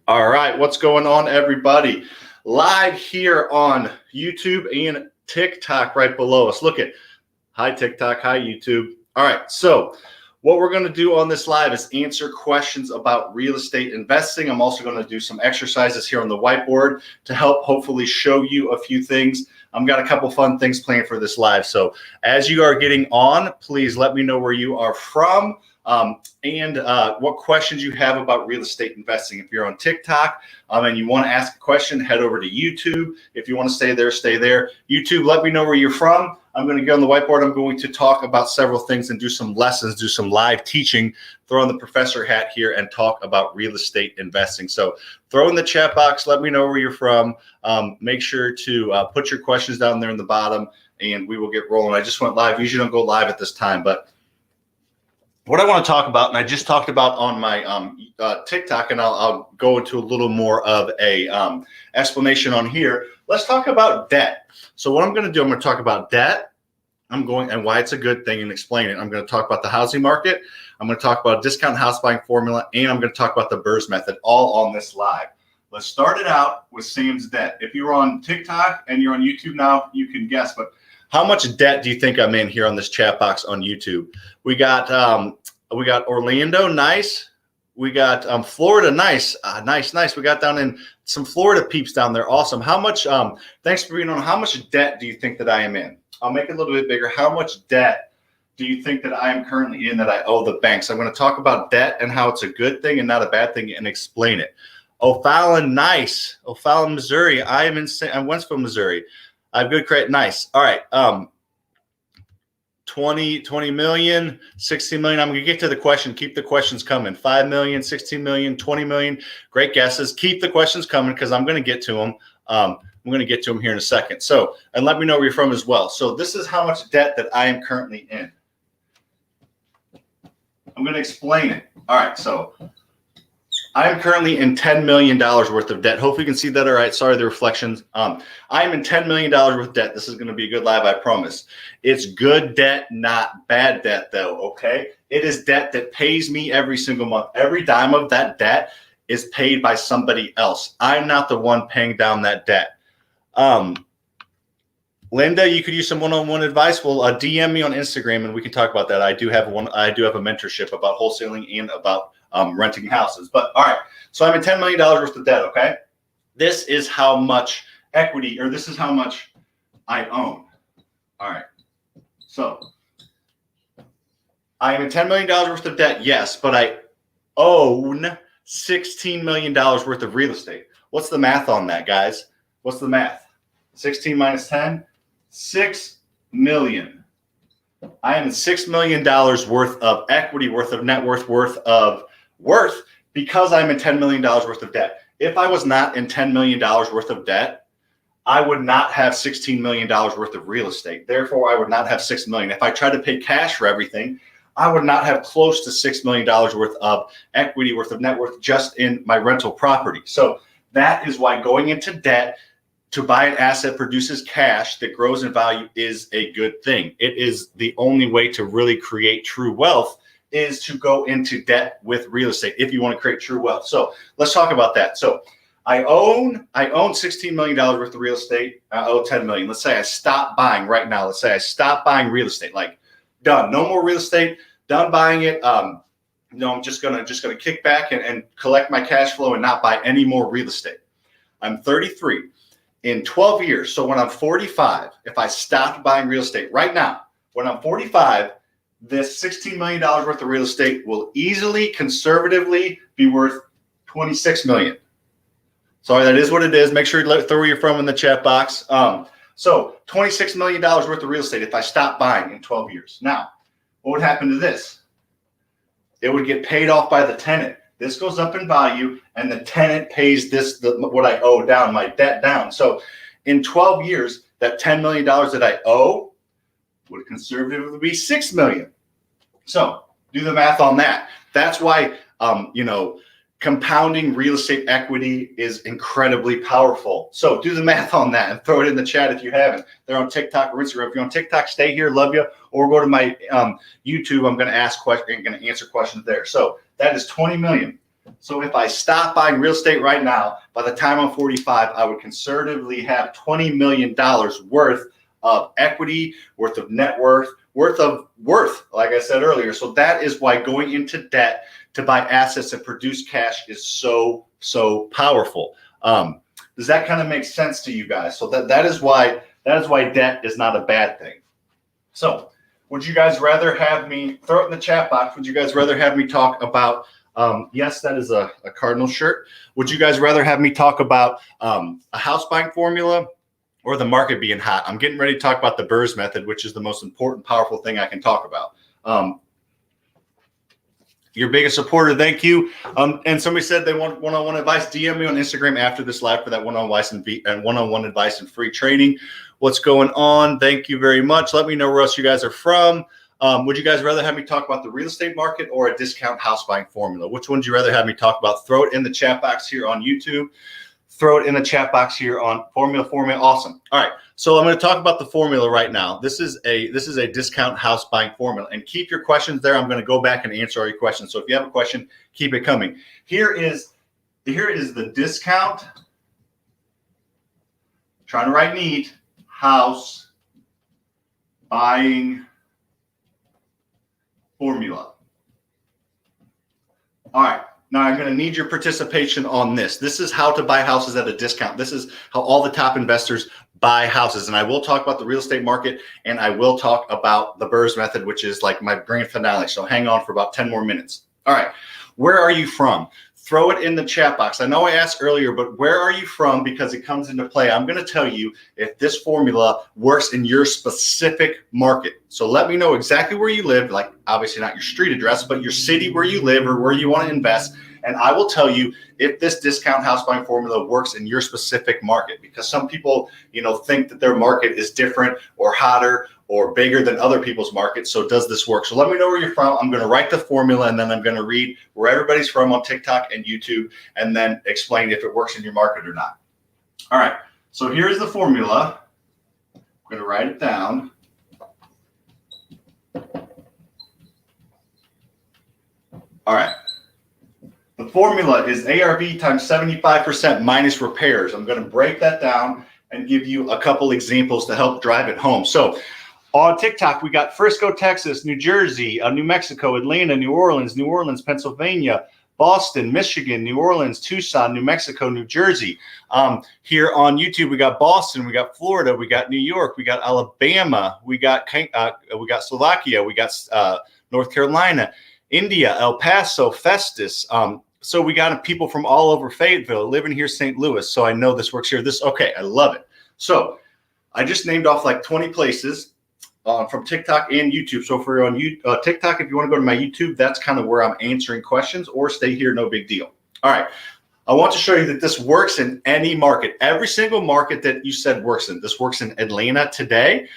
All right, what's going on, everybody? Live here on YouTube and TikTok right below us. Look at, hi TikTok, hi YouTube. All right, so what we're going to do on this live is answer questions about real estate investing. I'm also going to do some exercises here on the whiteboard to help hopefully show you a few things. I've got a couple fun things planned for this live. So as you are getting on, please let me know where you are from. And what questions you have about real estate investing. If you're on TikTok and you want to ask a question, head over to YouTube. If you want to stay there, stay there. YouTube, let me know where you're from. I'm going to get on the whiteboard. I'm going to talk about several things and do some lessons, do some live teaching, throw on the professor hat here and talk about real estate investing. So throw in the chat box. Let me know where you're from. Make sure to put your questions down there in the bottom and we will get rolling. I just went live. Usually don't go live at this time, but what I want to talk about, and I just talked about on my TikTok, and I'll go into a little more of a explanation on here. Let's talk about debt. So what I'm going to do, I'm going to talk about debt. And why it's a good thing and explain it. I'm going to talk about the housing market. I'm going to talk about discount house buying formula, and I'm going to talk about the BURS method, all on this live. Let's start it out with Sam's debt. If you're on TikTok and you're on YouTube now, you can guess, but how much debt do you think I'm in here on this chat box on YouTube? We got Orlando, nice. We got Florida, nice, nice. We got down in some Florida peeps down there, awesome. How much? Thanks for being on. How much debt do you think that I am in? I'll make it a little bit bigger. How much debt do you think that I am currently in that I owe the banks? I'm going to talk about debt and how it's a good thing and not a bad thing and explain it. O'Fallon, nice. O'Fallon, Missouri. I am in Wentzville, Missouri. I have good credit. Nice. All right. 20 million, 16 million. I'm going to get to the question. Keep the questions coming. 5 million, 16 million, 20 million. Great guesses. Keep the questions coming because I'm going to get to them. I'm going to get to them here in a second. So, and let me know where you're from as well. So this is how much debt that I am currently in. I'm going to explain it. All right. So I'm currently in $10 million worth of debt. Hopefully you can see that all right. Sorry, the reflections. I am in $10 million worth of debt. This is going to be a good live, I promise. It's good debt, not bad debt, though, okay? It is debt that pays me every single month. Every dime of that debt is paid by somebody else. I'm not the one paying down that debt. Linda, you could use some one-on-one advice. Well, DM me on Instagram, and we can talk about that. I do have a mentorship about wholesaling and about renting houses. But all right, so I'm in $10 million worth of debt, okay? This is how much equity, or this is how much I own. All right, so I am in $10 million worth of debt, yes, but I own $16 million worth of real estate. What's the math on that, guys? What's the math? 16 minus 10? 6 million. I am in $6 million worth of equity, worth of net worth, worth because I'm in $10 million worth of debt. If I was not in $10 million worth of debt, I would not have $16 million worth of real estate. Therefore, I would not have $6 million. If I tried to pay cash for everything, I would not have close to $6 million worth of equity, worth of net worth just in my rental property. So that is why going into debt to buy an asset produces cash that grows in value is a good thing. It is the only way to really create true wealth is to go into debt with real estate if you want to create true wealth. So let's talk about that. So I own $16 million worth of real estate. I owe $10 million. Let's say I stop buying right now. Let's say I stop buying real estate, like done. No more real estate, done buying it. I'm just gonna kick back and collect my cash flow and not buy any more real estate. I'm 33. In 12 years, so when I'm 45, if I stopped buying real estate right now, when I'm 45, this $16 million worth of real estate will easily, conservatively be worth $26 million. Sorry, that is what it is. Make sure you throw where you're from in the chat box. So $26 million worth of real estate if I stopped buying in 12 years. Now, what would happen to this? It would get paid off by the tenant. This goes up in value, and the tenant pays what I owe down, my debt down. So in 12 years, that $10 million that I owe would conservatively be $6 million. So do the math on that. That's why, compounding real estate equity is incredibly powerful. So do the math on that and throw it in the chat if you haven't. They're on TikTok or Instagram. If you're on TikTok, stay here, love you, or go to my YouTube. I'm going to ask questions and going to answer questions there. So that is 20 million. So if I stop buying real estate right now, by the time I'm 45, I would conservatively have $20 million worth of equity, worth of net worth, like I said earlier. So that is why going into debt to buy assets and produce cash is so powerful. Does that kind of make sense to you guys? So that is why debt is not a bad thing. So would you guys rather have me throw it in the chat box? Would you guys rather have me talk about yes, that is a Cardinal shirt. Would you guys rather have me talk about a house buying formula or the market being hot? I'm getting ready to talk about the BURS method, which is the most important, powerful thing I can talk about. Your biggest supporter, thank you. And somebody said they want one-on-one advice. DM me on Instagram after this live for that one-on-one advice and free training. What's going on? Thank you very much. Let me know where else you guys are from. Would you guys rather have me talk about the real estate market or a discount house buying formula? Which one would you rather have me talk about? Throw it in the chat box here on YouTube. Throw it in the chat box here on formula. Awesome. All right. So I'm going to talk about the formula right now. This is a discount house buying formula, and keep your questions there. I'm going to go back and answer all your questions. So if you have a question, keep it coming. Here is the discount. Trying to write neat house buying formula. All right. Now I'm going to need your participation on this. This is how to buy houses at a discount. This is how all the top investors buy houses. And I will talk about the real estate market, and I will talk about the BURS method, which is like my grand finale. So hang on for about 10 more minutes. All right. Where are you from? Throw it in the chat box. I know I asked earlier, but where are you from? Because it comes into play. I'm going to tell you if this formula works in your specific market. So let me know exactly where you live, like obviously not your street address, but your city where you live or where you want to invest. And I will tell you if this discount house buying formula works in your specific market, because some people, think that their market is different or hotter or bigger than other people's markets. So does this work? So let me know where you're from. I'm going to write the formula, and then I'm going to read where everybody's from on TikTok and YouTube, and then explain if it works in your market or not. All right. So here's the formula. I'm going to write it down. All right. The formula is ARV times 75% minus repairs. I'm going to break that down and give you a couple examples to help drive it home. So on TikTok, we got Frisco, Texas, New Jersey, New Mexico, Atlanta, New Orleans, Pennsylvania, Boston, Michigan, New Orleans, Tucson, New Mexico, New Jersey. Here on YouTube, we got Boston, we got Florida, we got New York, we got Alabama, we got Slovakia, we got North Carolina, India, El Paso, Festus. So we got people from all over Fayetteville, living here, St. Louis. So I know this works here. Okay, I love it. So I just named off like 20 places from TikTok and YouTube. So if you're on TikTok, if you want to go to my YouTube, that's kind of where I'm answering questions, or stay here, no big deal. All right. I want to show you that this works in any market. Every single market that you said works in. This works in Atlanta today.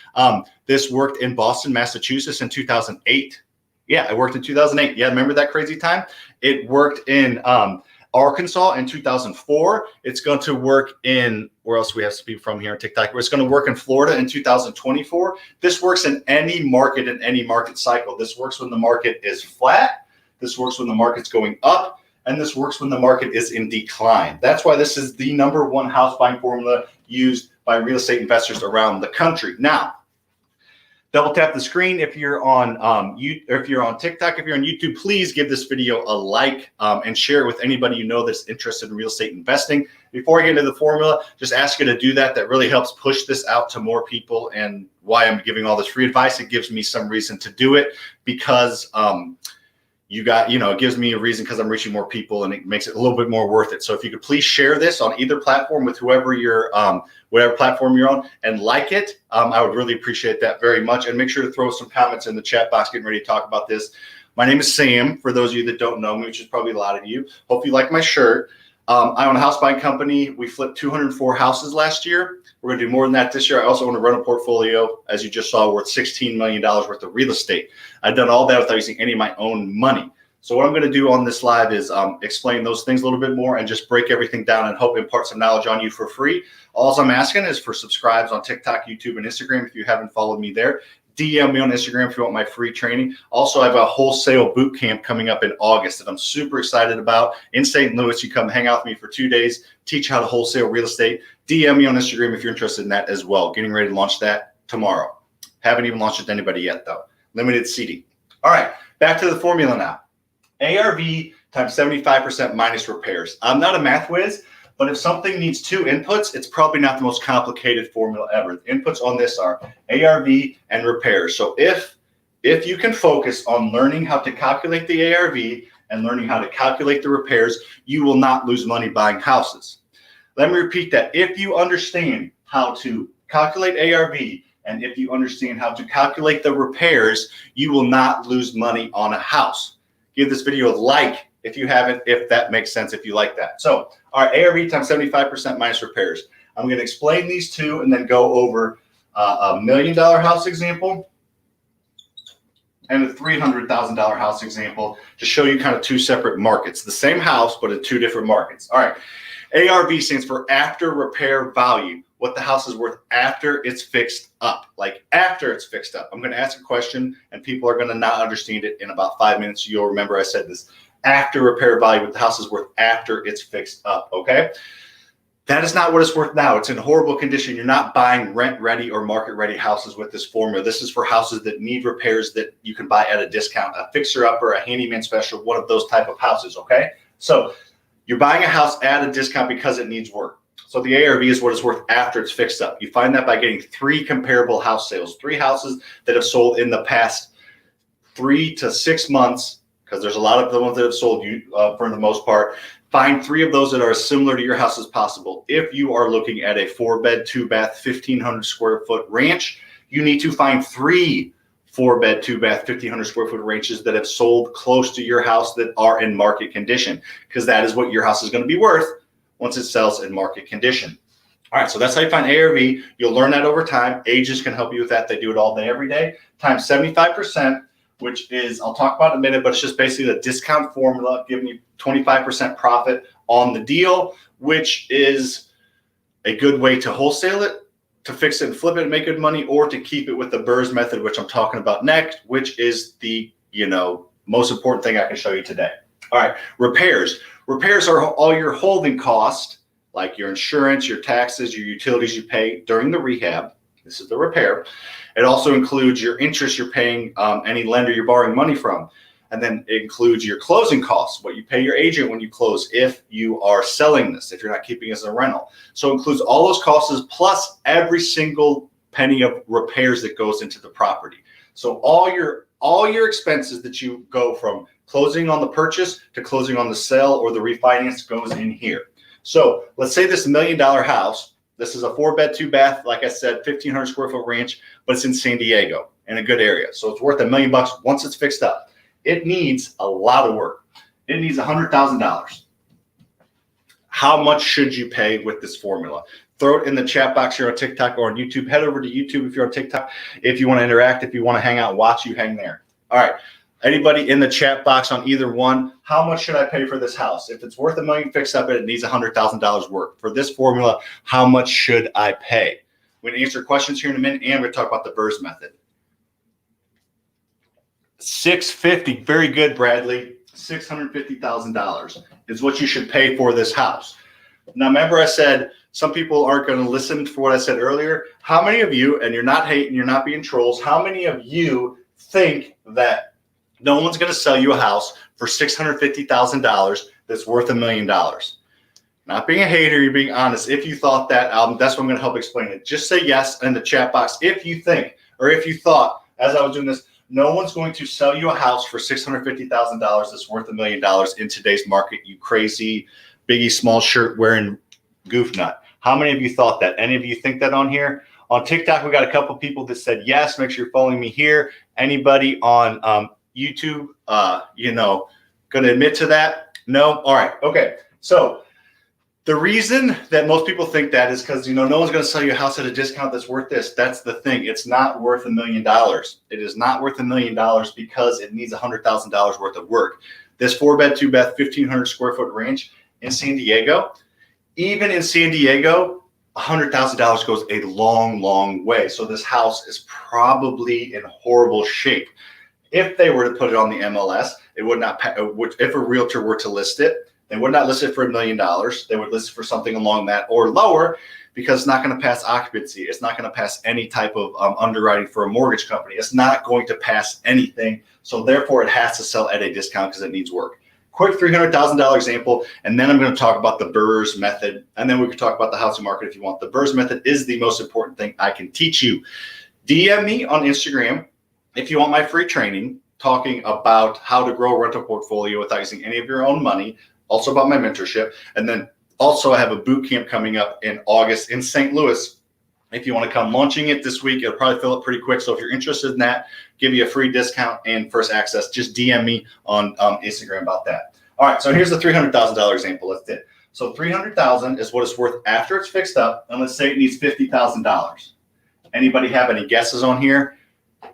This worked in Boston, Massachusetts in 2008. Yeah, it worked in 2008. Yeah, remember that crazy time? It worked in Arkansas in 2004. It's going to work in, where else we have some people from here on TikTok? It's going to work in Florida in 2024. This works in any market, in any market cycle. This works when the market is flat. This works when the market's going up. And this works when the market is in decline. That's why this is the #1 house buying formula used by real estate investors around the country. Now, double tap the screen if you're on if you're on TikTok. If you're on YouTube, please give this video a like and share it with anybody you know that's interested in real estate investing. Before I get into the formula, just ask you to do that. That really helps push this out to more people. And why I'm giving all this free advice, it gives me some reason to do it, because it gives me a reason, because I'm reaching more people, and it makes it a little bit more worth it. So if you could please share this on either platform with whoever whatever platform you're on, and like it, I would really appreciate that very much. And make sure to throw some comments in the chat box, getting ready to talk about this. My name is Sam, for those of you that don't know me, which is probably a lot of you. Hope you like my shirt. I own a house buying company. We flipped 204 houses last year. We're going to do more than that this year. I also own a rental portfolio, as you just saw, worth $16 million worth of real estate. I've done all that without using any of my own money. So what I'm going to do on this live is explain those things a little bit more and just break everything down and hope impart some knowledge on you for free. All I'm asking is for subscribes on TikTok, YouTube, and Instagram. If you haven't followed me there, DM me on Instagram if you want my free training. Also, I have a wholesale boot camp coming up in August that I'm super excited about in St. Louis. You come hang out with me for 2 days, teach how to wholesale real estate. DM me on Instagram if you're interested in that as well. Getting ready to launch that tomorrow. Haven't even launched it to anybody yet though. Limited seating. All right, back to the formula now. ARV times 75% minus repairs. I'm not a math whiz, but if something needs 2 inputs, it's probably not the most complicated formula ever. The inputs on this are ARV and repairs. So if you can focus on learning how to calculate the ARV and learning how to calculate the repairs, you will not lose money buying houses. Let me repeat that. If you understand how to calculate ARV and if you understand how to calculate the repairs, you will not lose money on a house. Give this video a like if you haven't, if that makes sense, if you like that. So, all right, ARV times 75% minus repairs. I'm going to explain these two and then go over a $1 million house example and a $300,000 house example to show you kind of 2 separate markets. The same house, but in 2 different markets. All right, ARV stands for after repair value, what the house is worth after it's fixed up, like after it's fixed up. I'm going to ask a question and people are going to not understand it in about 5 minutes. You'll remember I said this. After repair value, what the house is worth after it's fixed up, okay? That is not what it's worth now. It's in horrible condition. You're not buying rent-ready or market-ready houses with this formula. This is for houses that need repairs that you can buy at a discount, a fixer-upper, a handyman special, one of those type of houses, okay? So you're buying a house at a discount because it needs work. So the ARV is what it's worth after it's fixed up. You find that by getting 3 comparable house sales, 3 houses that have sold in the past 3 to 6 months, because there's a lot of the ones that have sold you for the most part. Find 3 of those that are as similar to your house as possible. If you are looking at a 4-bed, 2-bath, 1,500 square foot ranch, you need to find 3 4-bed, 2-bath, 1,500 square foot ranches that have sold close to your house that are in market condition, because that is what your house is going to be worth once it sells in market condition. All right, so that's how you find ARV. You'll learn that over time. Agents can help you with that. They do it all day, every day. Times 75%. Which is, I'll talk about in a minute, but it's just basically a discount formula giving you 25% profit on the deal, which is a good way to wholesale it, to fix it and flip it and make good money, or to keep it with the BURS method, which I'm talking about next, which is the, most important thing I can show you today. All right, repairs. Repairs are all your holding costs, like your insurance, your taxes, your utilities you pay during the rehab. This is the repair. It also includes your interest you're paying any lender you're borrowing money from. And then it includes your closing costs, what you pay your agent when you close if you are selling this, if you're not keeping it as a rental. So it includes all those costs plus every single penny of repairs that goes into the property. So all your expenses that you go from closing on the purchase to closing on the sale or the refinance goes in here. So let's say this $1 million house. This is a 4-bed, 2-bath, like I said, 1,500 square foot ranch, but it's in San Diego in a good area. So it's worth $1 million once it's fixed up. It needs a lot of work. It needs $100,000. How much should you pay with this formula? Throw it in the chat box here on TikTok or on YouTube. Head over to YouTube if you're on TikTok. If you want to interact, if you want to hang out, watch, you hang there. All right. Anybody in the chat box on either one, how much should I pay for this house? If it's worth $1 million fixed up, it needs $100,000 work. For this formula, how much should I pay? We're going to answer questions here in a minute, and we're going to talk about the BURS method. $650,000, very good, Bradley. $650,000 is what you should pay for this house. Now, remember I said some people aren't going to listen for what I said earlier. How many of you, and you're not hating, you're not being trolls, how many of you think that no one's going to sell you a house for $650,000 that's worth $1 million? Not being a hater, you're being honest. If you thought that, that's what I'm going to help explain it. Just say yes in the chat box if you think, or if you thought, as I was doing this, no one's going to sell you a house for $650,000 that's worth $1 million in today's market, you crazy, Biggie small shirt wearing goof nut. How many of you thought that? Any of you think that on here? On TikTok, we got a couple people that said yes. Make sure you're following me here. Anybody on YouTube, going to admit to that? No? All right. Okay. So the reason that most people think that is because, no one's going to sell you a house at a discount that's worth this. That's the thing. It's not worth $1 million. It is not worth $1 million because it needs $100,000 worth of work. This 4-bed, 2-bath, 1,500 square foot ranch in San Diego, even in San Diego, $100,000 goes a long, long way. So this house is probably in horrible shape. If they were to put it on the MLS, it would not. If a realtor were to list it, they would not list it for $1 million. They would list it for something along that or lower, because it's not going to pass occupancy. It's not going to pass any type of underwriting for a mortgage company. It's not going to pass anything. So therefore, it has to sell at a discount because it needs work. Quick $300,000 example, and then I'm going to talk about the BURS method, and then we can talk about the housing market if you want. The BURS method is the most important thing I can teach you. DM me on Instagram if you want my free training talking about how to grow a rental portfolio without using any of your own money, also about my mentorship, and then also I have a boot camp coming up in August in St. Louis. If you want to come, launching it this week, it'll probably fill up pretty quick. So if you're interested in that, give you a free discount and first access. Just DM me on Instagram about that. All right, so here's the $300,000 example. Let's do it. So $300,000 is what it's worth after it's fixed up, and let's say it needs $50,000. Anybody have any guesses on here?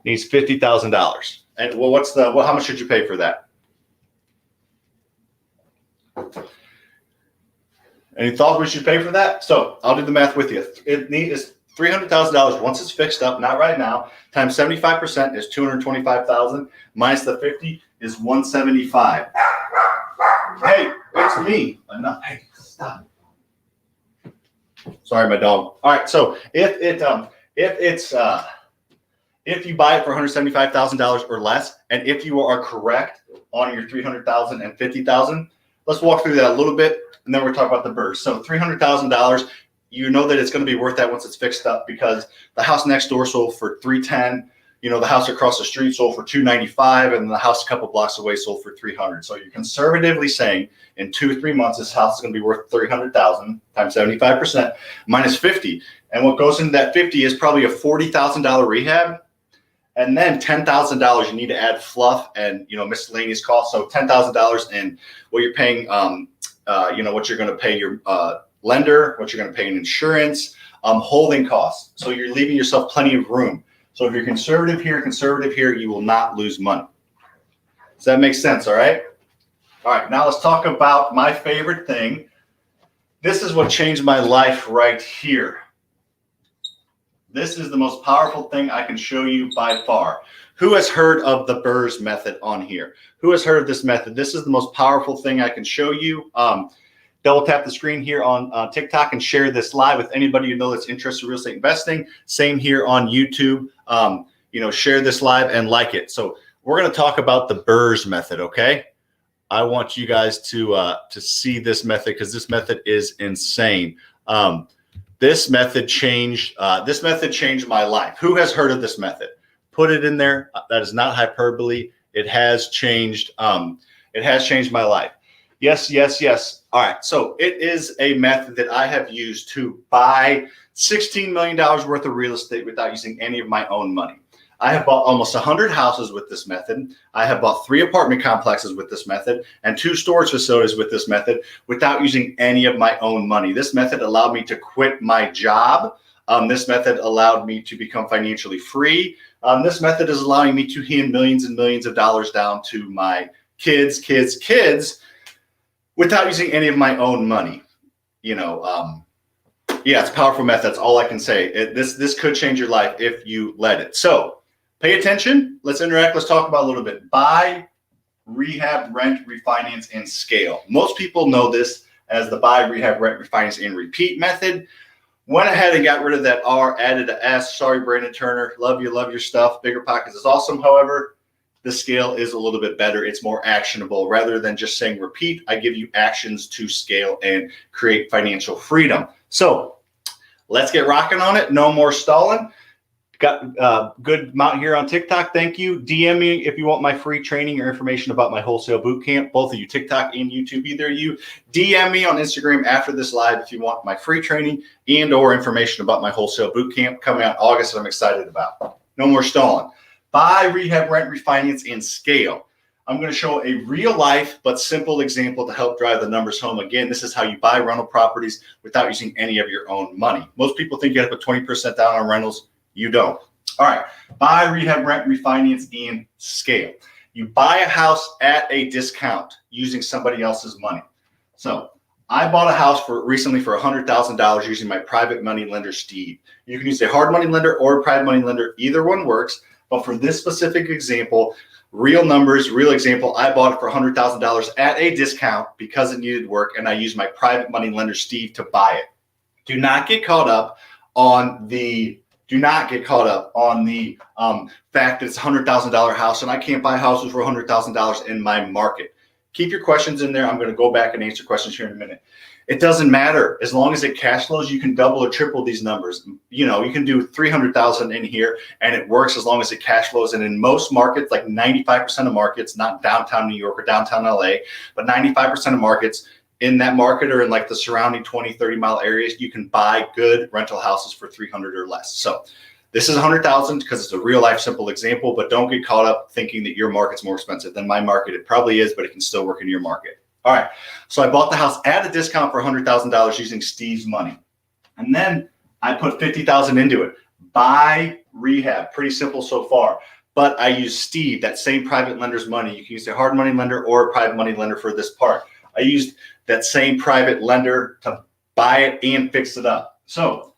Needs $50,000. And well, how much should you pay for that? Any thoughts we should pay for that? So I'll do the math with you. It needs $300,000 once it's fixed up, not right now, times 75% is $225,000, minus the 50 is 175. Hey, it's me. Enough. Hey, stop. Sorry, my dog. All right, so if you buy it for $175,000 or less, and if you are correct on your $300,000 and $50,000, let's walk through that a little bit, and then we're talking about the BURS. So $300,000, you know that it's going to be worth that once it's fixed up, because the house next door sold for $310,000. You know, the house across the street sold for $295,000, and the house a couple blocks away sold for $300,000. So you're conservatively saying in 2 or 3 months, this house is going to be worth $300,000 times 75% minus 50. And what goes into that 50 is probably a $40,000 rehab. And then $10,000 you need to add fluff and, you know, miscellaneous costs. So $10,000 in what you're paying, you know, what you're going to pay your lender, what you're going to pay in insurance, holding costs. So you're leaving yourself plenty of room. So if you're conservative here, you will not lose money. Does that make sense? All right. All right. Now let's talk about my favorite thing. This is what changed my life right here. This is the most powerful thing I can show you by far. Who has heard of the BURS method on here? Who has heard of this method? This is the most powerful thing I can show you. Double tap the screen here on TikTok and share this live with anybody you know that's interested in real estate investing. Same here on YouTube. You know, share this live and like it. So we're going to talk about the BURS method, okay? I want you guys to see this method, because this method is insane. This method changed my life. Who has heard of this method? Put it in there. That is not hyperbole. It has changed. It has changed my life. Yes, yes, yes. All right. So it is a method that I have used to buy $16 million worth of real estate without using any of my own money. I have bought almost 100 houses with this method. I have bought 3 apartment complexes with this method and 2 storage facilities with this method without using any of my own money. This method allowed me to quit my job. This method allowed me to become financially free. This method is allowing me to hand millions and millions of dollars down to my kids without using any of my own money. You know, yeah, it's a powerful method. That's all I can say. This could change your life if you let it. So pay attention. Let's interact. Let's talk about a little bit. Buy, rehab, rent, refinance, and scale. Most people know this as the buy, rehab, rent, refinance, and repeat method. Went ahead and got rid of that R, added an S. Sorry, Brandon Turner. Love you, love your stuff. Bigger Pockets is awesome. However, the scale is a little bit better. It's more actionable. Rather than just saying repeat, I give you actions to scale and create financial freedom. So let's get rocking on it. No more stalling. Got a good amount here on TikTok. Thank you. DM me if you want my free training or information about my wholesale boot camp. Both of you, TikTok and YouTube, either of you. DM me on Instagram after this live if you want my free training and or information about my wholesale boot camp coming out in August that I'm excited about. No more stalling. Buy, rehab, rent, refinance, and scale. I'm going to show a real life but simple example to help drive the numbers home. Again, this is how you buy rental properties without using any of your own money. Most people think you have to put 20% down on rentals. You don't. All right. Buy, rehab, rent, refinance, and scale. You buy a house at a discount using somebody else's money. So I bought a house recently for $100,000 using my private money lender, Steve. You can use a hard money lender or a private money lender. Either one works. But for this specific example, real numbers, real example, I bought it for $100,000 at a discount because it needed work, and I used my private money lender, Steve, to buy it. Do not get caught up on the fact that it's a $100,000 house and I can't buy houses for $100,000 in my market. Keep your questions in there. I'm going to go back and answer questions here in a minute. It doesn't matter. As long as it cash flows, you can double or triple these numbers. You know, you can do 300,000 in here and it works as long as it cash flows. And in most markets, like 95% of markets, not downtown New York or downtown LA, but 95% of markets in that market or in like the surrounding 20, 30-mile areas, you can buy good rental houses for 300 or less. So this is 100,000 because it's a real life simple example, but don't get caught up thinking that your market's more expensive than my market. It probably is, but it can still work in your market. All right. So I bought the house at a discount for $100,000 using Steve's money. And then I put $50,000 into it. Buy, rehab. Pretty simple so far. But I used Steve, that same private lender's money. You can use a hard money lender or a private money lender for this part. I used that same private lender to buy it and fix it up. So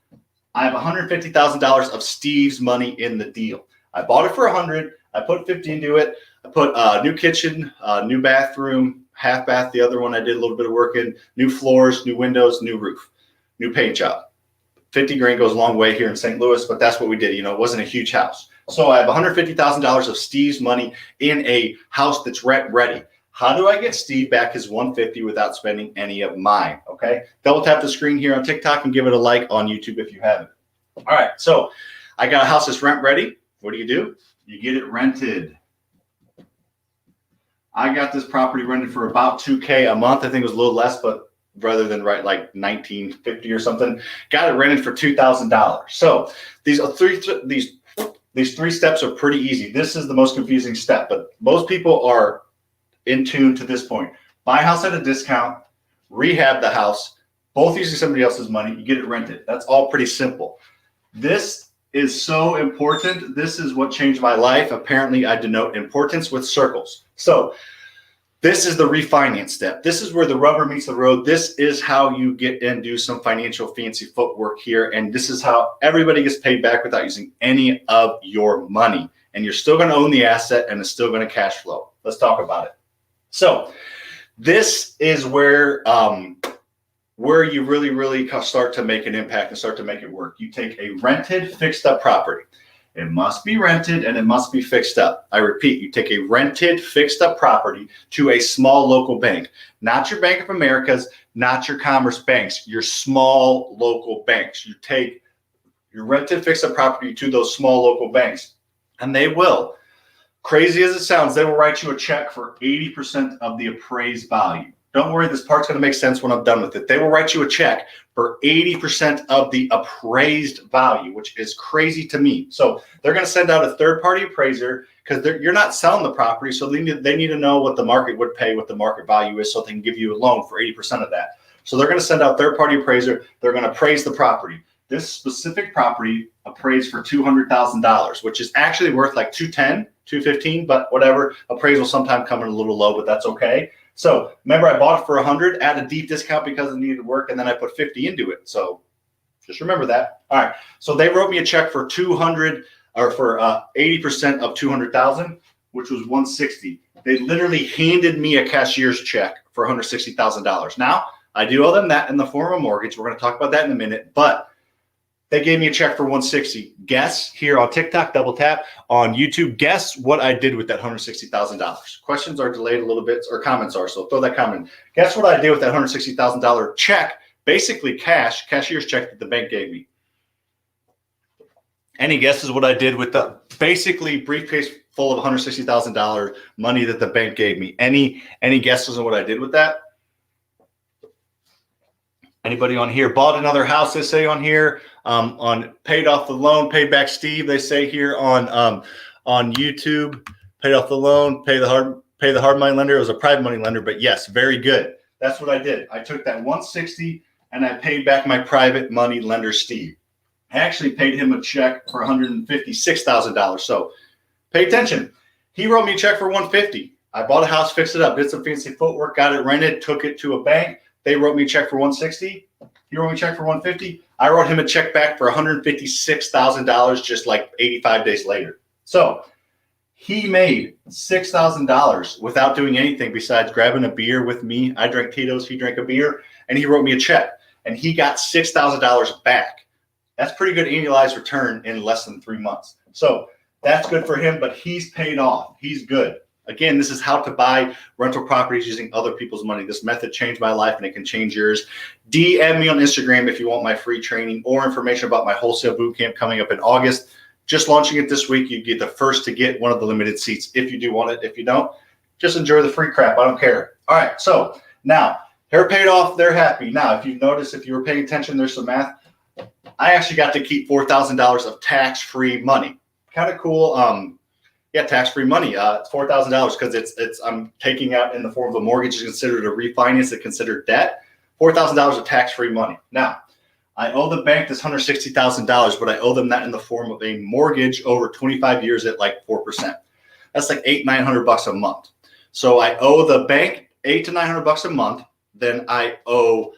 I have $150,000 of Steve's money in the deal. I bought it for $100,000. I put $50,000 into it. I put a new kitchen, new bathroom, half bath. The other one I did a little bit of work in, new floors, new windows, new roof, new paint job. 50 grand goes a long way here in St. Louis, but that's what we did. You know, it wasn't a huge house. So I have $150,000 of Steve's money in a house that's rent ready. How do I get Steve back his $150,000 without spending any of mine? Okay. Double tap the screen here on TikTok and give it a like on YouTube if you haven't. All right. So I got a house that's rent ready. What do? You get it rented. I got this property rented for about $2,000 a month. I think it was a little less, but rather than like $1,950 or something, got it rented for $2,000. So these three steps are pretty easy. This is the most confusing step, but most people are in tune to this point. Buy a house at a discount, rehab the house, both using somebody else's money, you get it rented. That's all pretty simple. This is so important. This is what changed my life. Apparently, I denote importance with circles. So this is the refinance step. This is where the rubber meets the road. This is how you get and do some financial fancy footwork here. And this is how everybody gets paid back without using any of your money. And you're still going to own the asset and it's still going to cash flow. Let's talk about it. So this is where you really start to make an impact and start to make it work. You take a rented, fixed up property. It must be rented and it must be fixed up. I repeat, you take a rented, fixed up property to a small local bank, not your Bank of America's, not your Commerce banks, your small local banks. You take your rented, fixed up property to those small local banks, and they will, crazy as it sounds, they will write you a check for 80% of the appraised value. Don't worry, this part's going to make sense when I'm done with it. They will write you a check for 80% of the appraised value, which is crazy to me. So they're going to send out a third-party appraiser because you're not selling the property, so they need to know what the market would pay, what the market value is, so they can give you a loan for 80% of that. So they're going to send out third-party appraiser. They're going to appraise the property. This specific property appraised for $200,000, which is actually worth like $210,000, $215,000, but whatever. Appraisal sometime coming a little low, but that's okay. So remember, I bought it for $100,000 at a deep discount because it needed work, and then I put $50,000 into it. So just remember that. All right. So they wrote me a check for 80% of $200,000, which was $160,000. They literally handed me a cashier's check for $160,000. Now I do owe them that in the form of a mortgage. We're going to talk about that in a minute, but they gave me a check for $160,000. Guess here on TikTok, double tap on YouTube. Guess what I did with that $160,000. Questions are delayed a little bit, or comments are, so throw that comment. Guess what I did with that $160,000 check, basically cashier's check that the bank gave me. Any guesses what I did with the basically briefcase full of $160,000 money that the bank gave me? Any guesses on what I did with that? Anybody on here? Bought another house, they say on here. On paid off the loan, paid back Steve, they say here on YouTube. Paid off the loan, pay the hard money lender. It was a private money lender, but yes, very good. That's what I did. I took that $160,000 and I paid back my private money lender, Steve. I actually paid him a check for $156,000. So pay attention. He wrote me a check for $150,000. I bought a house, fixed it up, did some fancy footwork, got it rented, took it to a bank. They wrote me a check for 160. He wrote me a check for 150. I wrote him a check back for $156,000 just like 85 days later. So he made $6,000 without doing anything besides grabbing a beer with me. I drank Tito's, he drank a beer, and he wrote me a check. And he got $6,000 back. That's pretty good annualized return in less than 3 months. So that's good for him, but he's paid off. He's good. Again, this is how to buy rental properties using other people's money. This method changed my life, and it can change yours. DM me on Instagram if you want my free training or information about my wholesale boot camp coming up in August. Just launching it this week. You get the first to get one of the limited seats if you do want it. If you don't, just enjoy the free crap. I don't care. All right, so now they're paid off. They're happy. Now, if you've noticed, if you were paying attention, there's some math. I actually got to keep $4,000 of tax-free money. Kind of cool. Yeah, tax-free money. It's $4,000 because I'm taking out in the form of a mortgage. It's considered a refinance. It's considered debt. $4,000 of tax-free money. Now, I owe the bank this $160,000, but I owe them that in the form of a mortgage over 25 years at like 4%. That's like $800-900 a month. So I owe the bank $800 to $900 a month. Then I owe.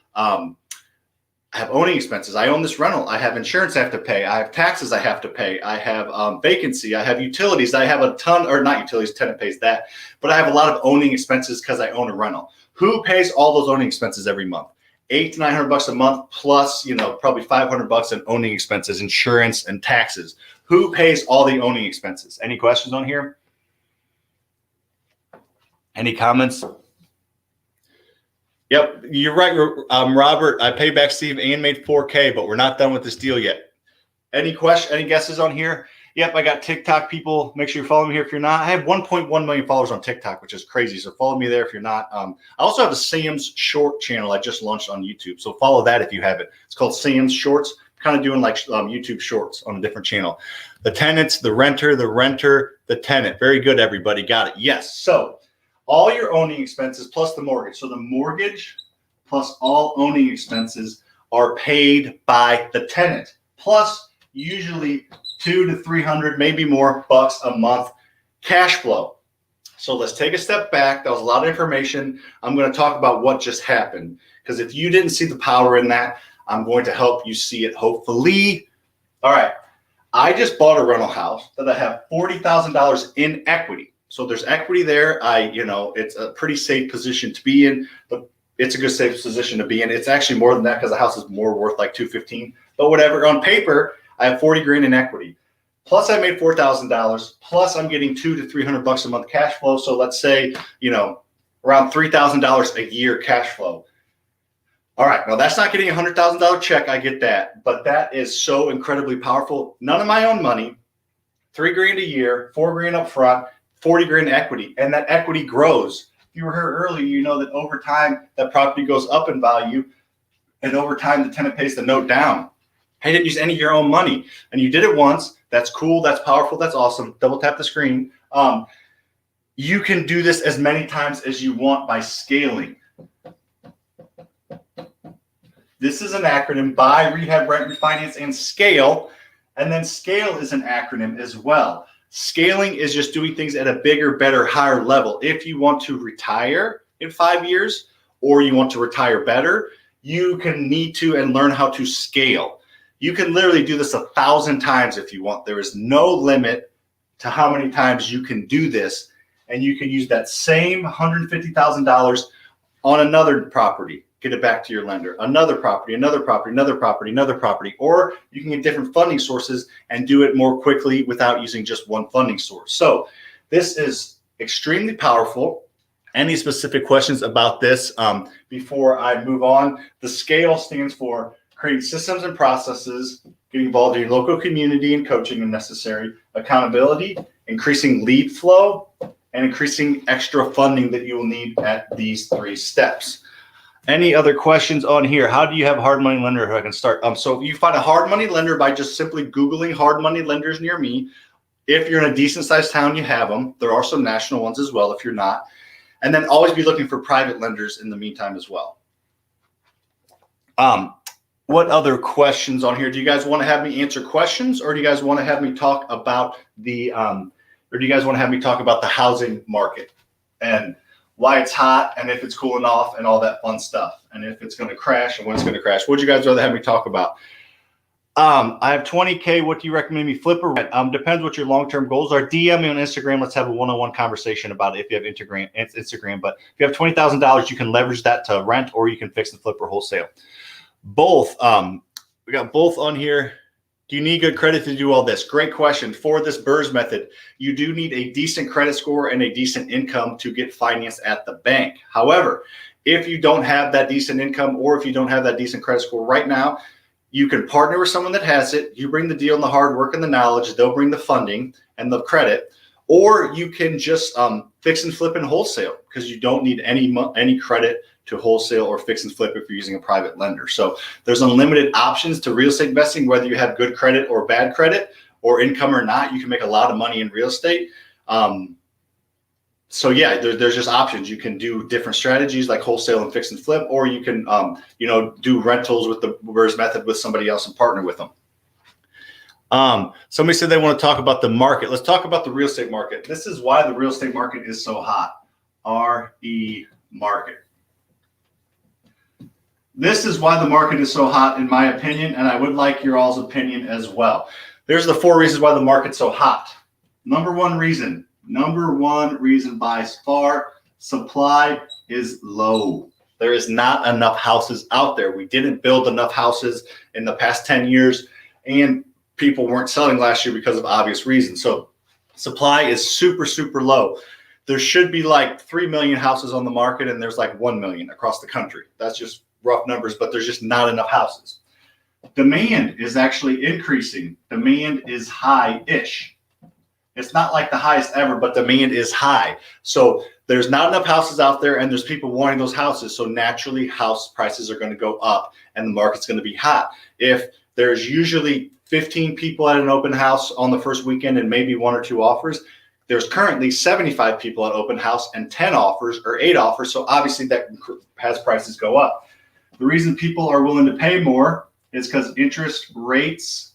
I have owning expenses. I own this rental. I have insurance I have to pay. I have taxes I have to pay. I have vacancy. I have utilities. I have a ton, or not utilities, tenant pays that. But I have a lot of owning expenses because I own a rental. Who pays all those owning expenses every month? $800 to $900 a month plus, probably $500 in owning expenses, insurance, and taxes. Who pays all the owning expenses? Any questions on here? Any comments? Yep, you're right, Robert. I paid back Steve and made $4K, but we're not done with this deal yet. Any guesses on here? Yep, I got TikTok people. Make sure you follow me here if you're not. I have 1.1 million followers on TikTok, which is crazy. So follow me there if you're not. I also have a Sam's Short channel I just launched on YouTube. So follow that if you haven't. It's called Sam's Shorts. Kind of doing like YouTube Shorts on a different channel. The tenants, the renter, the tenant. Very good, everybody. Got it. Yes. So all your owning expenses plus the mortgage. So the mortgage plus all owning expenses are paid by the tenant. Plus usually $200 to $300, maybe more bucks a month cash flow. So let's take a step back. That was a lot of information. I'm going to talk about what just happened, because if you didn't see the power in that, I'm going to help you see it, hopefully. All right. I just bought a rental house that I have $40,000 in equity. So there's equity there. It's a pretty safe position to be in, but it's a good safe position to be in. It's actually more than that because the house is more worth like $215. But whatever, on paper, I have 40 grand in equity. Plus I made $4,000. Plus I'm getting $200 to $300 a month cash flow. So let's say, around $3,000 a year cash flow. All right. Now that's not getting a $100,000 check. I get that, but that is so incredibly powerful. None of my own money, $3 grand a year, $4 grand up front, 40 grand equity, and that equity grows. If you were here earlier, you know that over time that property goes up in value, and over time the tenant pays the note down. I didn't use any of your own money, and you did it once. That's cool. That's powerful. That's awesome. Double tap the screen. You can do this as many times as you want by scaling. This is an acronym: buy, rehab, rent, refinance, and scale. And then scale is an acronym as well. Scaling is just doing things at a bigger, better, higher level. If you want to retire in 5 years, or you want to retire better, you can need to and learn how to scale. You can literally do this 1,000 times if you want. There is no limit to how many times you can do this. And you can use that same $150,000 on another property. Get it back to your lender. Another property, another property, another property, another property. Or you can get different funding sources and do it more quickly without using just one funding source. So this is extremely powerful. Any specific questions about this before I move on? The scale stands for creating systems and processes, getting involved in your local community and coaching when necessary, accountability, increasing lead flow, and increasing extra funding that you will need at these 3 steps. Any other questions on here? How do you have a hard money lender who I can start? So you find a hard money lender by just simply Googling hard money lenders near me. If you're in a decent sized town, you have them. There are some national ones as well if you're not. And then always be looking for private lenders in the meantime as well. What other questions on here? Do you guys want to have me answer questions, or do you guys want to have me talk about the housing market and why it's hot, and if it's cooling off, and all that fun stuff, and if it's going to crash and when it's going to crash. What would you guys rather have me talk about? I have 20K. What do you recommend me flip or rent? Depends what your long-term goals are. DM me on Instagram. Let's have a one-on-one conversation about it if you have Instagram. But if you have $20,000, you can leverage that to rent, or you can fix and flip or wholesale. Both. We got both on here. Do you need good credit to do all this? Great question. For this BURS method, you do need a decent credit score and a decent income to get financed at the bank. However, if you don't have that decent income, or if you don't have that decent credit score right now, you can partner with someone that has it. You bring the deal and the hard work and the knowledge. They'll bring the funding and the credit. Or you can just fix and flip and wholesale, because you don't need any credit to wholesale or fix and flip if you're using a private lender. So there's unlimited options to real estate investing, whether you have good credit or bad credit or income or not. You can make a lot of money in real estate. So yeah, there's just options. You can do different strategies like wholesale and fix and flip, or you can, do rentals with the BURS method with somebody else and partner with them. Somebody said they want to talk about the market. Let's talk about the real estate market. This is why the real estate market is so hot. RE market. This is why the market is so hot, in my opinion, and I would like your all's opinion as well. There's the 4 reasons why the market's so hot. Number one reason by far, supply is low. There is not enough houses out there. We didn't build enough houses in the past 10 years, and people weren't selling last year because of obvious reasons. So supply is super, super low. There should be like 3 million houses on the market, and there's like 1 million across the country. That's just rough numbers, but there's just not enough houses. Demand is actually increasing. Demand is high-ish. It's not like the highest ever, but demand is high. So there's not enough houses out there, and there's people wanting those houses. So naturally, house prices are going to go up, and the market's going to be hot. If there's usually 15 people at an open house on the first weekend and maybe 1 or 2 offers, there's currently 75 people at open house and 10 offers or 8 offers. So obviously that has prices go up. The reason people are willing to pay more is because interest rates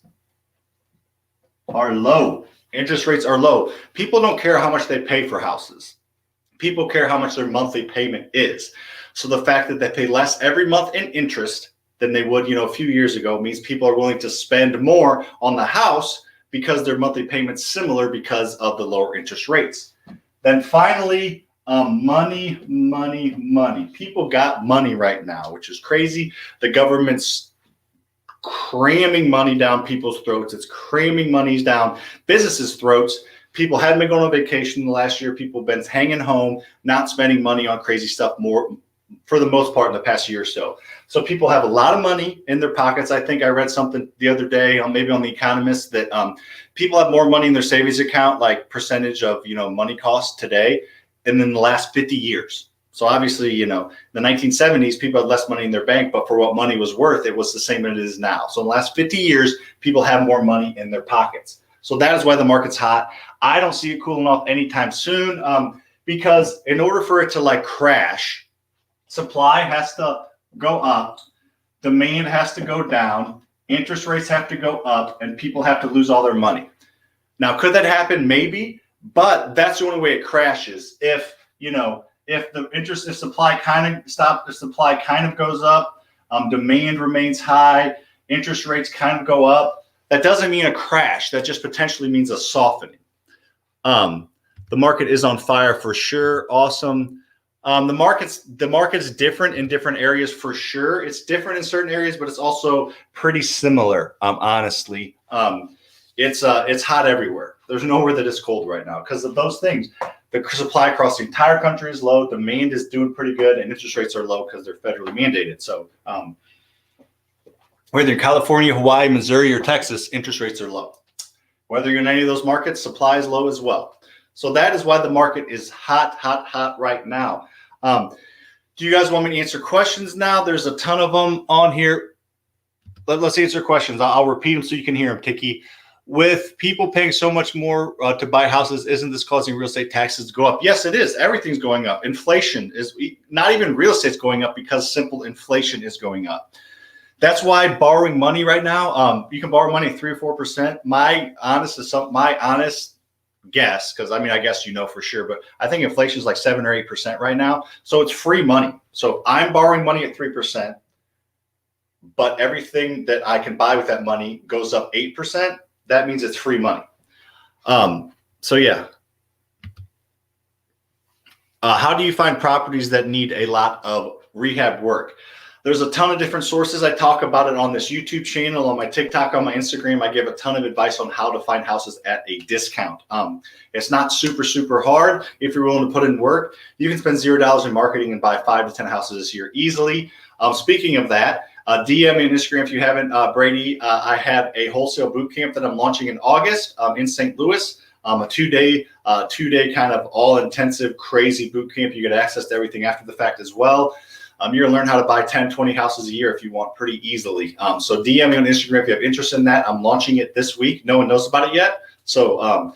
are low. Interest rates are low. People don't care how much they pay for houses. People care how much their monthly payment is. So the fact that they pay less every month in interest than they would, a few years ago means people are willing to spend more on the house because their monthly payment's similar because of the lower interest rates. Then finally, money. People got money right now, which is crazy. The government's cramming money down people's throats. It's cramming monies down businesses' throats. People hadn't been going on vacation in the last year. People have been hanging home, not spending money on crazy stuff more for the most part in the past year or so. So people have a lot of money in their pockets. I think I read something the other day, maybe on The Economist, that people have more money in their savings account, like percentage of, money costs today, and in the last 50 years. So obviously, the 1970s, people had less money in their bank, but for what money was worth, it was the same as it is now. So in the last 50 years, people have more money in their pockets. So that is why the market's hot. I don't see it cooling off anytime soon, because in order for it to crash, supply has to go up, demand has to go down, interest rates have to go up, and people have to lose all their money. Now, could that happen? Maybe, but that's the only way it crashes. If the supply kind of goes up, demand remains high, interest rates kind of go up, that doesn't mean a crash. That just potentially means a softening. The market is on fire for sure. Awesome. The market's different in different areas for sure. It's different in certain areas, but it's also pretty similar. Honestly, it's hot everywhere. There's nowhere that is cold right now because of those things. The supply across the entire country is low. Demand is doing pretty good, and interest rates are low because they're federally mandated. So whether you're in California, Hawaii, Missouri, or Texas, interest rates are low. Whether you're in any of those markets, supply is low as well. So that is why the market is hot right now. Do you guys want me to answer questions now? There's a ton of them on here. Let's answer questions. I'll repeat them so you can hear them, Tiki. With people paying so much more to buy houses, isn't this causing real estate taxes to go up? Yes, it is. Everything's going up. Inflation is not even real estate's going up because simple inflation is going up. That's why borrowing money right now, you can borrow money at 3 or 4%. My honest guess, because I mean, I guess you know for sure, but I think inflation is like 7 or 8% right now. So it's free money. So I'm borrowing money at 3%, but everything that I can buy with that money goes up 8%. That means it's free money. So yeah. How do you find properties that need a lot of rehab work? There's a ton of different sources. I talk about it on this YouTube channel, on my TikTok, on my Instagram. I give a ton of advice on how to find houses at a discount. It's not super hard if you're willing to put in work. You can spend $0 in marketing and buy 5 to 10 houses this year easily. Speaking of that, DM me on Instagram if you haven't, Brady. I have a wholesale boot camp that I'm launching in August in St. Louis. A two-day kind of all-intensive, crazy boot camp. You get access to everything after the fact as well. You're going to learn how to buy 10, 20 houses a year if you want pretty easily. So DM me on Instagram if you have interest in that. I'm launching it this week. No one knows about it yet. So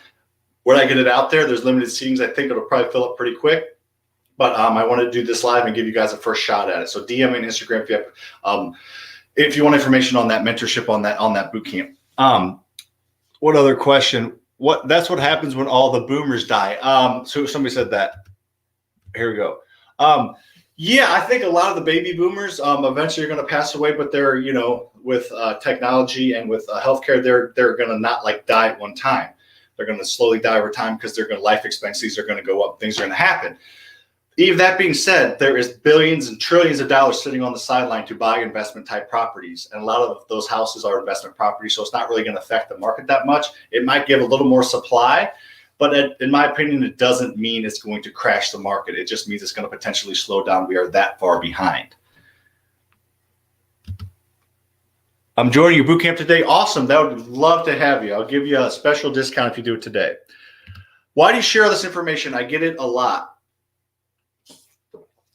when I get it out there, there's limited seatings. I think it'll probably fill up pretty quick. But I want to do this live and give you guys a first shot at it. So DM me on Instagram if you want information on that mentorship on that boot camp. What other question? That's what happens when all the boomers die. So somebody said that. Here we go. Yeah, I think a lot of the baby boomers eventually are going to pass away, but they're, you know, with technology and with healthcare, they're going to not like die at one time. They're going to slowly die over time because life expectancies are going to go up. Things are going to happen. Even that being said, there is billions and trillions of dollars sitting on the sideline to buy investment type properties. And a lot of those houses are investment properties. So it's not really going to affect the market that much. It might give a little more supply, but in my opinion, it doesn't mean it's going to crash the market. It just means it's going to potentially slow down. We are that far behind. I'm joining your boot camp today. Awesome. That would love to have you. I'll give you a special discount if you do it today. Why do you share this information? I get it a lot.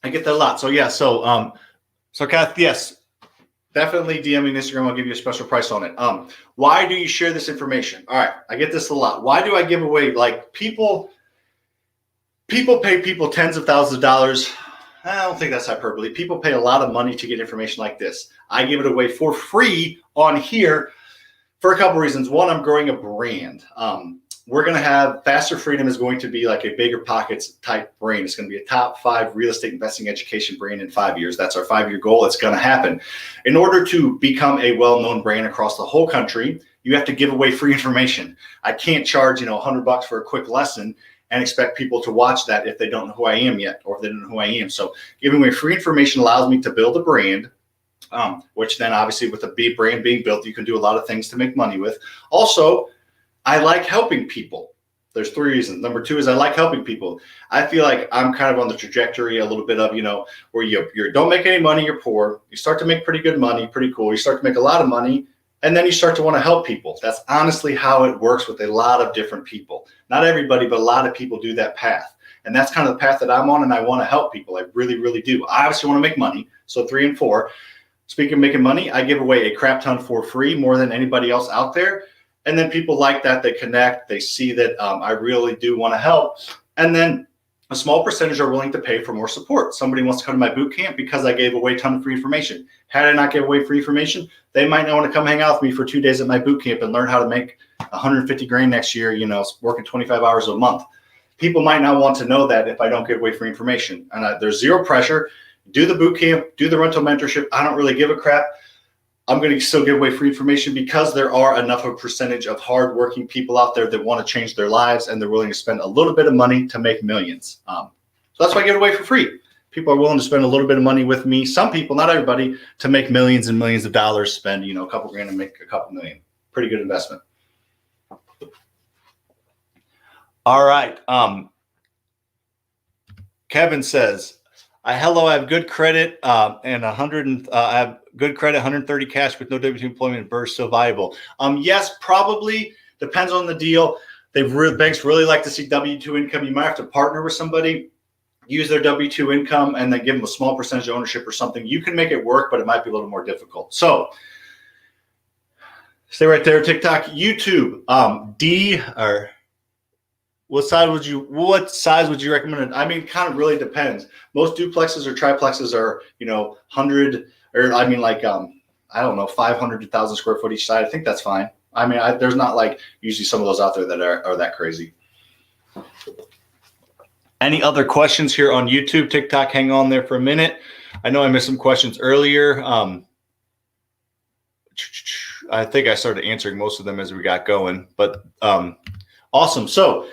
I get that a lot. So yeah, so Kath, yes, definitely DM me on Instagram. I'll give you a special price on it. Why do you share this information? All right, I get this a lot. Why do I give away, like, people pay people tens of thousands of dollars. I don't think that's hyperbole. People pay a lot of money to get information like this. I give it away for free on here for a couple reasons. One, I'm growing a brand. We're going to have Faster Freedom is going to be like a bigger pockets type brand. It's going to be a top 5 real estate investing education brand in 5 years. That's our 5-year goal. It's going to happen. In order to become a well-known brand across the whole country, you have to give away free information. I can't charge, $100 for a quick lesson and expect people to watch that if they don't know who I am yet, or if they don't know who I am. So giving away free information allows me to build a brand, which then obviously with a brand being built, you can do a lot of things to make money with. Also, I like helping people. There's 3 reasons. Number 2 is I like helping people. I feel like I'm kind of on the trajectory a little bit of, where you don't make any money, you're poor. You start to make pretty good money, pretty cool. You start to make a lot of money, and then you start to want to help people. That's honestly how it works with a lot of different people. Not everybody, but a lot of people do that path. And that's kind of the path that I'm on, and I want to help people. I really, really do. I obviously want to make money. So 3 and 4. Speaking of making money, I give away a crap ton for free, more than anybody else out there. And then people like that, they connect, they see that I really do want to help. And then a small percentage are willing to pay for more support. Somebody wants to come to my boot camp because I gave away a ton of free information. Had I not give away free information, they might not want to come hang out with me for 2 days at my boot camp and learn how to make 150 grand next year, working 25 hours a month. People might not want to know that if I don't give away free information. And there's zero pressure. Do the boot camp, do the rental mentorship. I don't really give a crap. I'm going to still give away free information because there are enough of a percentage of hardworking people out there that want to change their lives, and they're willing to spend a little bit of money to make millions. So that's why I give it away for free. People are willing to spend a little bit of money with me. Some people, not everybody, to make millions and millions of dollars, spend, a couple grand and make a couple million. Pretty good investment. All right. Kevin says, I have good credit and I have good credit, 130 cash with no W-2 employment and BURS still viable. Yes, probably depends on the deal. Banks really like to see W-2 income. You might have to partner with somebody, use their W-2 income, and then give them a small percentage of ownership or something. You can make it work, but it might be a little more difficult. So stay right there. TikTok, YouTube, What size would you recommend? I mean, kind of really depends. Most duplexes or triplexes are, 100 or I don't know, 500 to 1,000 square foot each side. I think that's fine. I mean, there's not like usually some of those out there that are that crazy. Any other questions here on YouTube, TikTok? Hang on there for a minute. I know I missed some questions earlier. I think I started answering most of them as we got going, but awesome. So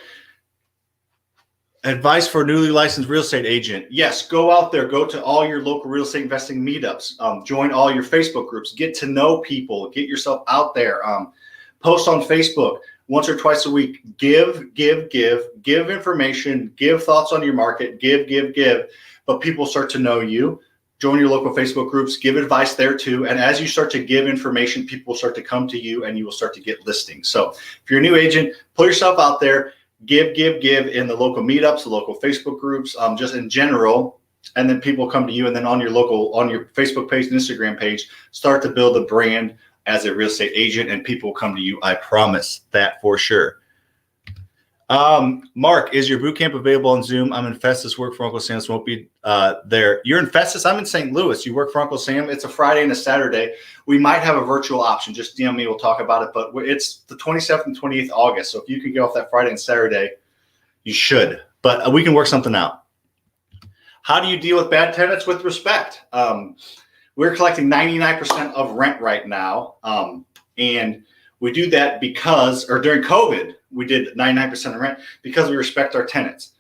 advice for a newly licensed real estate agent. Yes, go out there, go to all your local real estate investing meetups, join all your Facebook groups, get to know people, get yourself out there, post on Facebook once or twice a week, give information, give thoughts on your market, give, but people start to know you. Join your local Facebook groups, give advice there too. And as you start to give information, people will start to come to you and you will start to get listings. So if you're a new agent, put yourself out there, give in the local meetups, the local Facebook groups, just in general. And then people come to you, and then on your Facebook page and Instagram page, start to build a brand as a real estate agent, and people will come to you. I promise that for sure. Mark, is your boot camp available on Zoom? I'm in Festus, work for Uncle Sam, so won't be there. You're in Festus? I'm in St. Louis. You work for Uncle Sam? It's a Friday and a Saturday. We might have a virtual option. Just DM me. We'll talk about it. But it's the 27th and 28th August. So if you can get off that Friday and Saturday, you should. But we can work something out. How do you deal with bad tenants? With respect. We're collecting 99% of rent right now. And we do that because, or during COVID, we did 99% of rent because we respect our tenants.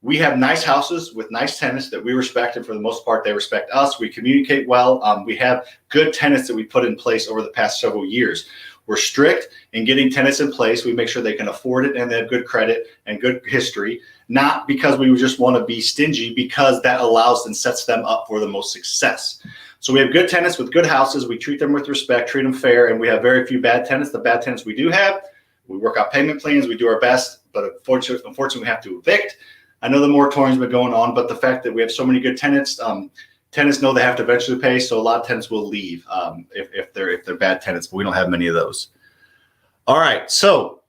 We have nice houses with nice tenants that we respect, and for the most part, they respect us. We communicate well. We have good tenants that we put in place over the past several years. We're strict in getting tenants in place. We make sure they can afford it and they have good credit and good history, not because we just want to be stingy, because that allows and sets them up for the most success. So we have good tenants with good houses. We treat them with respect, treat them fair, and we have very few bad tenants. The bad tenants we do have, we work out payment plans, we do our best, but unfortunately we have to evict. I know the moratorium's been going on, but the fact that we have so many good tenants, tenants know they have to eventually pay, so a lot of tenants will leave if they're bad tenants, but we don't have many of those. All right, so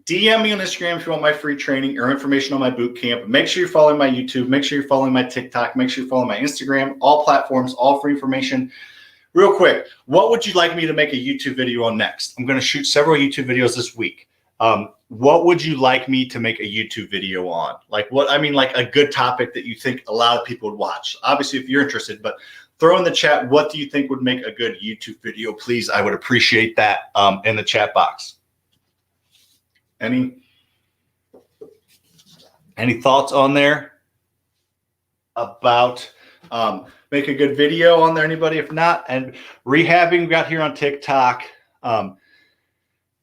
DM me on Instagram if you want my free training or information on my boot camp. Make sure you're following my YouTube. Make sure you're following my TikTok. Make sure you're following my Instagram. All platforms, all free information. Real quick, what would you like me to make a YouTube video on next? I'm going to shoot several YouTube videos this week. What would you like me to make a YouTube video on? Like a good topic that you think a lot of people would watch. Obviously, if you're interested, but throw in the chat, what do you think would make a good YouTube video? Please, I would appreciate that in the chat box. Any thoughts on there about make a good video on there? Anybody? If not, and rehabbing we got here on TikTok.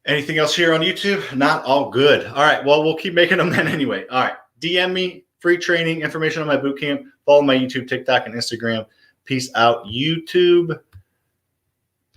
Anything else here on YouTube? Not all good. All right. Well, we'll keep making them then anyway. All right. DM me, free training, information on my bootcamp. Follow my YouTube, TikTok, and Instagram. Peace out, YouTube.